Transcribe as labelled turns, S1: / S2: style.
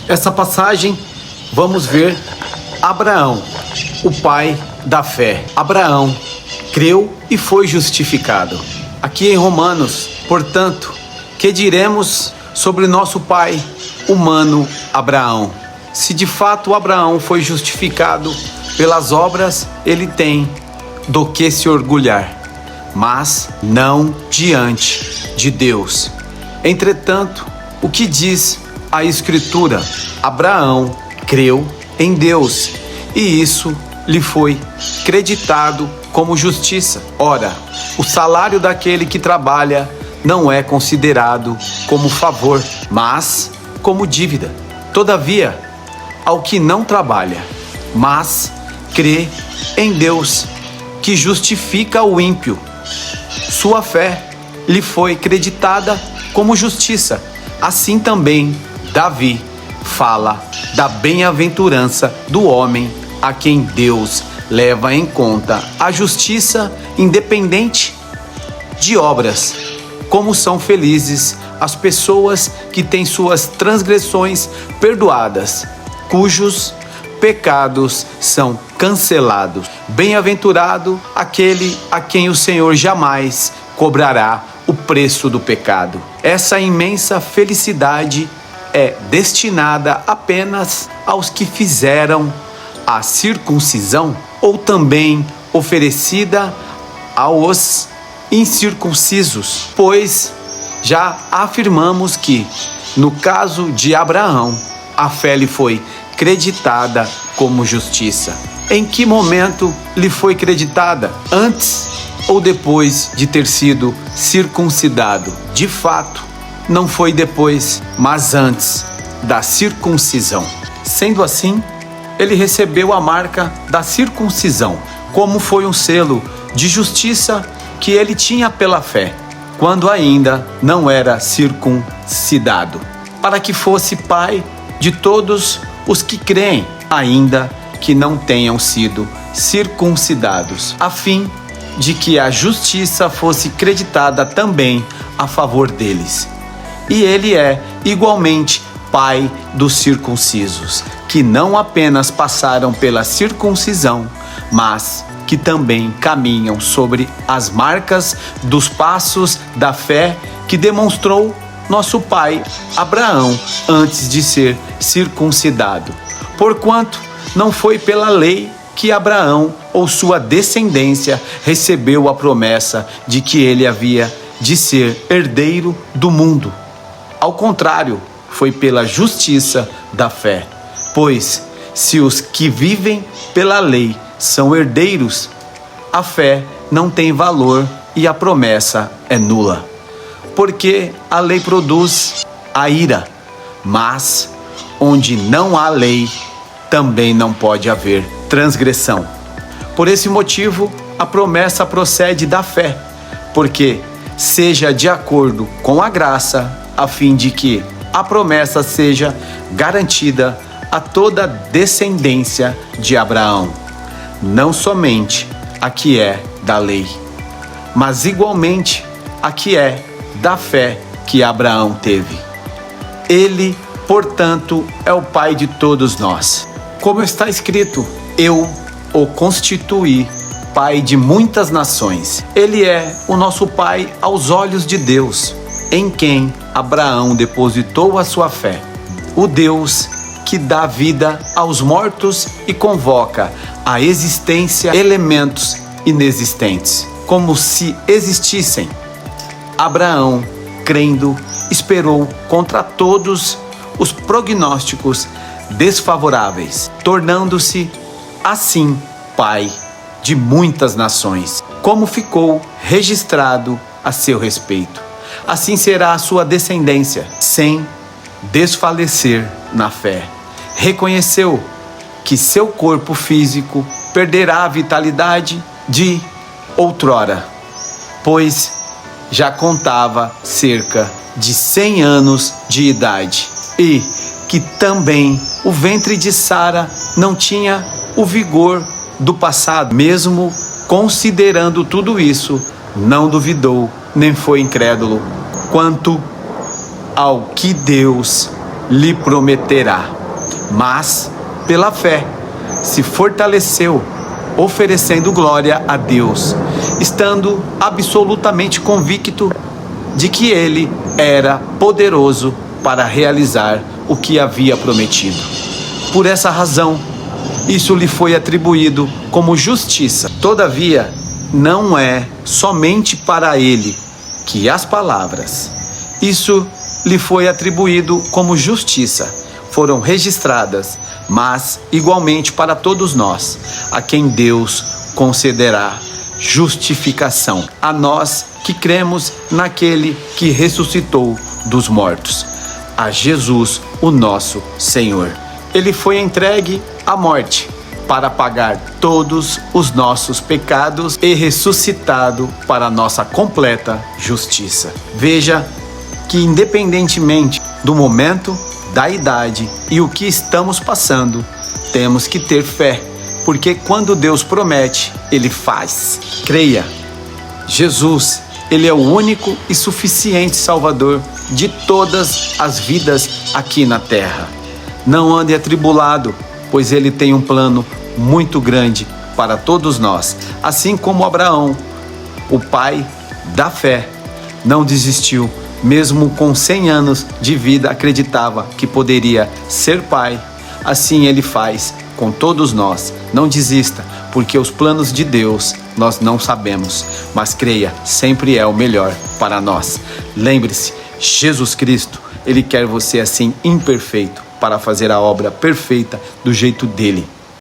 S1: Essa passagem, vamos ver Abraão, o pai da fé. Abraão creu e foi justificado. Aqui em Romanos, portanto, que diremos sobre nosso pai humano Abraão? Se de fato Abraão foi justificado pelas obras, ele tem do que se orgulhar, mas não diante de Deus. Entretanto, o que diz a Escritura? Abraão creu em Deus e isso lhe foi creditado como justiça. Ora, o salário daquele que trabalha não é considerado como favor, mas como dívida. Todavia, ao que não trabalha, mas crê em Deus, que justifica o ímpio, sua fé lhe foi creditada como justiça. Assim também Davi fala da bem-aventurança do homem a quem Deus leva em conta a justiça independente de obras. Como são felizes as pessoas que têm suas transgressões perdoadas, cujos pecados são cancelados. Bem-aventurado aquele a quem o Senhor jamais cobrará o preço do pecado. Essa imensa felicidade é destinada apenas aos que fizeram a circuncisão ou também oferecida aos incircuncisos, pois já afirmamos que, no caso de Abraão, a fé lhe foi creditada como justiça. Em que momento lhe foi creditada? Antes ou depois de ter sido circuncidado? De fato, não foi depois, mas antes da circuncisão. Sendo assim, ele recebeu a marca da circuncisão, como foi um selo de justiça que ele tinha pela fé, quando ainda não era circuncidado, para que fosse pai de todos os que creem, ainda que não tenham sido circuncidados, a fim de que a justiça fosse creditada também a favor deles. E ele é igualmente pai dos circuncisos, que não apenas passaram pela circuncisão, mas que também caminham sobre as marcas dos passos da fé que demonstrou nosso pai Abraão antes de ser circuncidado. Porquanto não foi pela lei que Abraão ou sua descendência recebeu a promessa de que ele havia de ser herdeiro do mundo. Ao contrário, foi pela justiça da fé. Pois, se os que vivem pela lei são herdeiros, a fé não tem valor e a promessa é nula. Porque a lei produz a ira, mas onde não há lei, também não pode haver transgressão. Por esse motivo, a promessa procede da fé, porque seja de acordo com a graça, a fim de que a promessa seja garantida a toda a descendência de Abraão, não somente a que é da lei, mas igualmente a que é da fé que Abraão teve. Ele, portanto, é o pai de todos nós. Como está escrito, eu o constituí pai de muitas nações. Ele é o nosso pai aos olhos de Deus, em quem Abraão depositou a sua fé. O Deus que dá vida aos mortos e convoca à existência elementos inexistentes, como se existissem. Abraão, crendo, esperou contra todos os prognósticos desfavoráveis, tornando-se assim pai de muitas nações, como ficou registrado a seu respeito. Assim será a sua descendência, sem desfalecer na fé. Reconheceu que seu corpo físico perderá a vitalidade de outrora, pois já contava cerca de 100 anos de idade, e que também o ventre de Sara não tinha o vigor do passado. Mesmo considerando tudo isso, não duvidou, nem foi incrédulo quanto ao que Deus lhe prometerá. Mas, pela fé, se fortaleceu, oferecendo glória a Deus, estando absolutamente convicto de que ele era poderoso para realizar o que havia prometido. Por essa razão, isso lhe foi atribuído como justiça. Todavia, não é somente para ele que as palavras, isso lhe foi atribuído como justiça, foram registradas, mas igualmente para todos nós, a quem Deus concederá justificação, a nós que cremos naquele que ressuscitou dos mortos, a Jesus, o nosso Senhor. Ele foi entregue à morte para pagar todos os nossos pecados e ressuscitado para nossa completa justiça. Veja que, independentemente do momento, da idade e o que estamos passando, temos que ter fé, porque quando Deus promete, Ele faz. Creia, Jesus, Ele é o único e suficiente Salvador de todas as vidas aqui na terra. Não ande atribulado, pois Ele tem um plano muito grande para todos nós. Assim como Abraão, o pai da fé, não desistiu, mesmo com 100 anos de vida, acreditava que poderia ser pai. Assim Ele faz com todos nós. Não desista, porque os planos de Deus nós não sabemos, mas creia, sempre é o melhor para nós. Lembre-se, Jesus Cristo, Ele quer você assim imperfeito para fazer a obra perfeita do jeito dele.